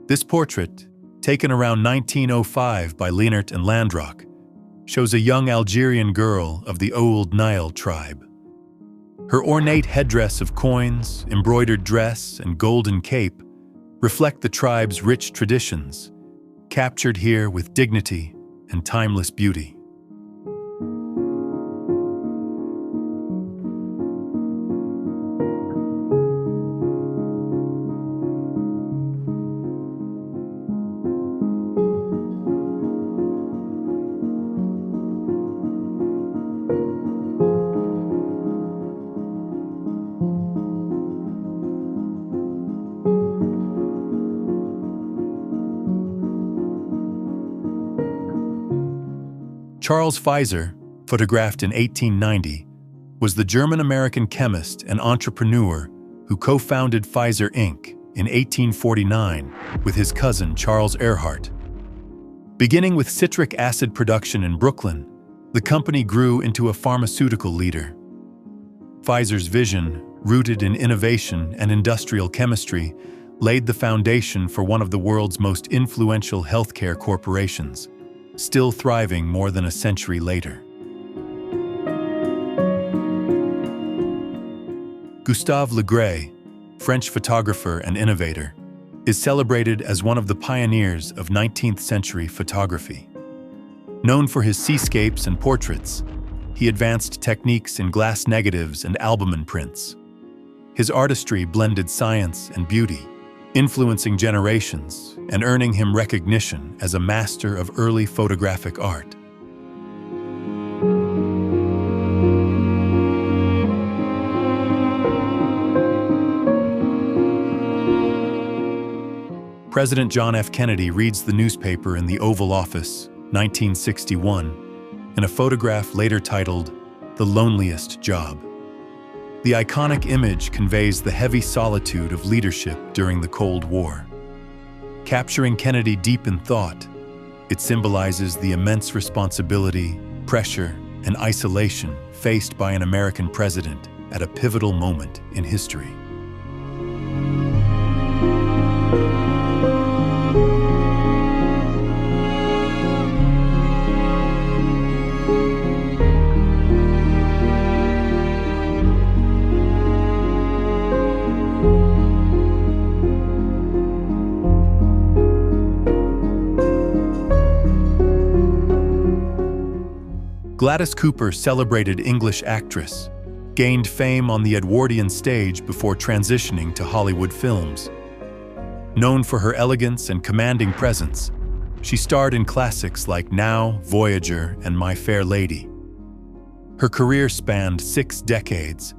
This portrait, taken around 1905 by Leonard and Landrock, shows a young Algerian girl of the Ouled Nile tribe. Her ornate headdress of coins, embroidered dress, and golden cape reflect the tribe's rich traditions, captured here with dignity and timeless beauty. Charles Pfizer, photographed in 1890, was the German-American chemist and entrepreneur who co-founded Pfizer Inc. in 1849 with his cousin Charles Earhart. Beginning with citric acid production in Brooklyn, the company grew into a pharmaceutical leader. Pfizer's vision, rooted in innovation and industrial chemistry, laid the foundation for one of the world's most influential healthcare corporations, still thriving more than a century later. Gustave le Gray, French photographer and innovator, is celebrated as one of the pioneers of 19th-century photography. Known for his seascapes and portraits, he advanced techniques in glass negatives and albumen prints. His artistry blended science and beauty, influencing generations and earning him recognition as a master of early photographic art. President John F. Kennedy reads the newspaper in the Oval Office, 1961, in a photograph later titled "The Loneliest Job." The iconic image conveys the heavy solitude of leadership during the Cold War. Capturing Kennedy deep in thought, it symbolizes the immense responsibility, pressure, and isolation faced by an American president at a pivotal moment in history. Gladys Cooper, celebrated English actress, gained fame on the Edwardian stage before transitioning to Hollywood films. Known for her elegance and commanding presence, she starred in classics like Now, Voyager, and My Fair Lady. Her career spanned 6 decades,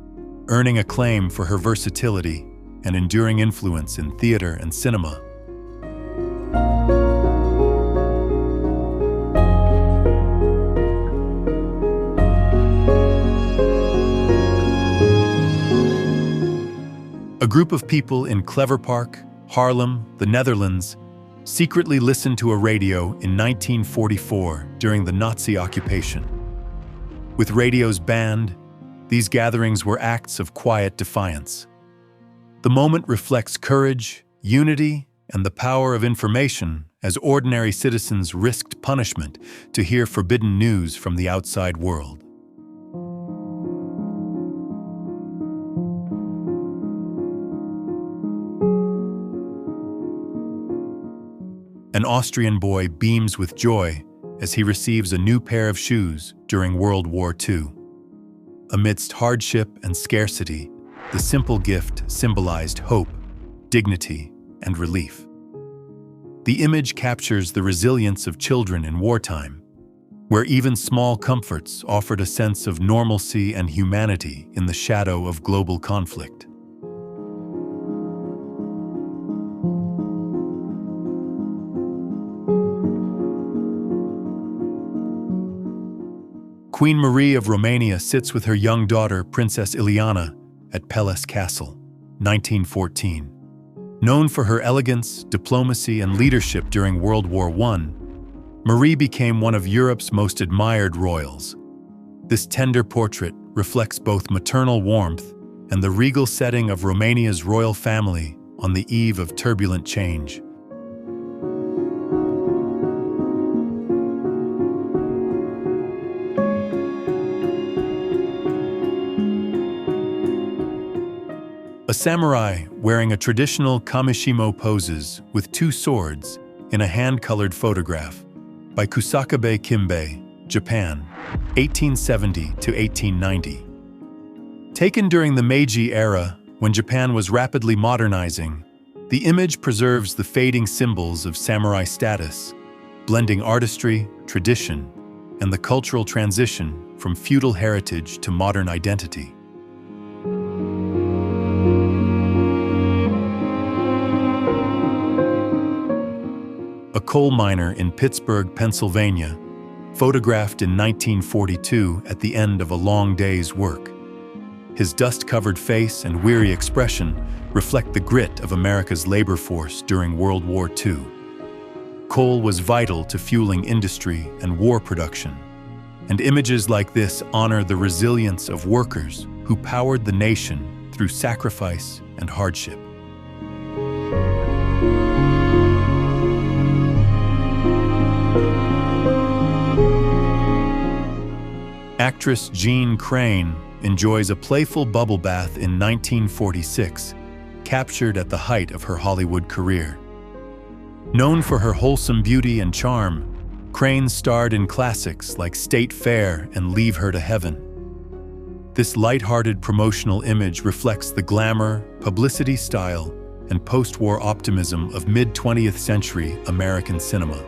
earning acclaim for her versatility and enduring influence in theater and cinema. A group of people in Clever Park, Haarlem, the Netherlands, secretly listened to a radio in 1944 during the Nazi occupation. With radios banned, these gatherings were acts of quiet defiance. The moment reflects courage, unity, and the power of information as ordinary citizens risked punishment to hear forbidden news from the outside world. An Austrian boy beams with joy as he receives a new pair of shoes during World War II. Amidst hardship and scarcity, the simple gift symbolized hope, dignity, and relief. The image captures the resilience of children in wartime, where even small comforts offered a sense of normalcy and humanity in the shadow of global conflict. Queen Marie of Romania sits with her young daughter, Princess Ileana, at Palace Castle, 1914. Known for her elegance, diplomacy, and leadership during World War I, Marie became one of Europe's most admired royals. This tender portrait reflects both maternal warmth and the regal setting of Romania's royal family on the eve of turbulent change. A samurai wearing a traditional kamishimo poses with two swords in a hand-colored photograph by Kusakabe Kimbei, Japan, 1870 to 1890. Taken during the Meiji era, when Japan was rapidly modernizing, the image preserves the fading symbols of samurai status, blending artistry, tradition, and the cultural transition from feudal heritage to modern identity. A coal miner in Pittsburgh, Pennsylvania, photographed in 1942 at the end of a long day's work. His dust-covered face and weary expression reflect the grit of America's labor force during World War II. Coal was vital to fueling industry and war production, and images like this honor the resilience of workers who powered the nation through sacrifice and hardship. Actress Jeanne Crain enjoys a playful bubble bath in 1946, captured at the height of her Hollywood career. Known for her wholesome beauty and charm, Crain starred in classics like State Fair and Leave Her to Heaven. This light-hearted promotional image reflects the glamour, publicity style, and post-war optimism of mid-20th century American cinema.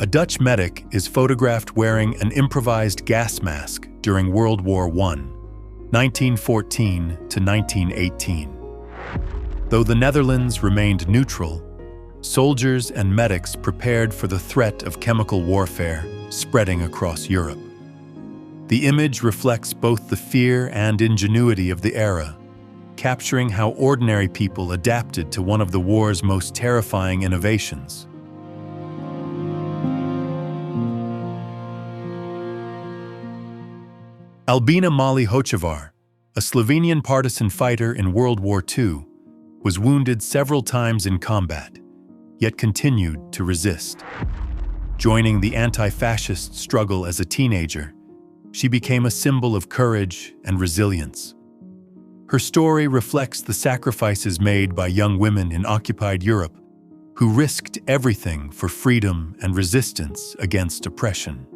A Dutch medic is photographed wearing an improvised gas mask during World War I, 1914 to 1918. Though the Netherlands remained neutral, soldiers and medics prepared for the threat of chemical warfare spreading across Europe. The image reflects both the fear and ingenuity of the era, capturing how ordinary people adapted to one of the war's most terrifying innovations. Albina Hocevar, a Slovenian partisan fighter in World War II, was wounded several times in combat, yet continued to resist. Joining the anti-fascist struggle as a teenager, she became a symbol of courage and resilience. Her story reflects the sacrifices made by young women in occupied Europe who risked everything for freedom and resistance against oppression.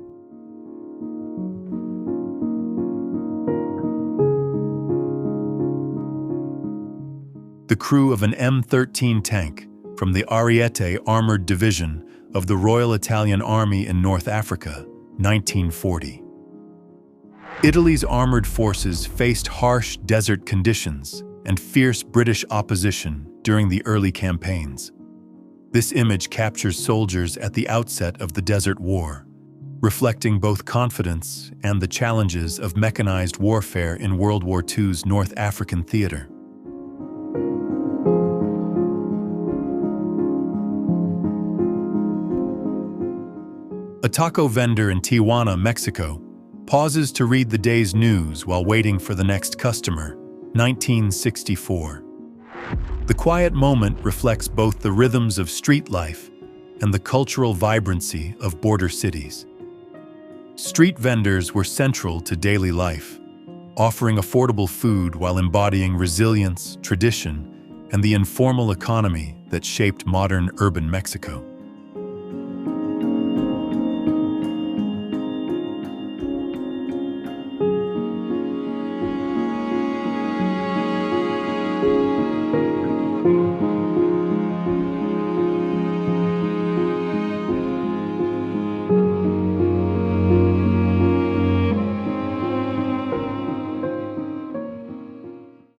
The crew of an M13 tank from the Ariete Armored Division of the Royal Italian Army in North Africa, 1940. Italy's armored forces faced harsh desert conditions and fierce British opposition during the early campaigns. This image captures soldiers at the outset of the Desert War, reflecting both confidence and the challenges of mechanized warfare in World War II's North African theater. A taco vendor in Tijuana, Mexico, pauses to read the day's news while waiting for the next customer, 1964. The quiet moment reflects both the rhythms of street life and the cultural vibrancy of border cities. Street vendors were central to daily life, offering affordable food while embodying resilience, tradition, and the informal economy that shaped modern urban Mexico.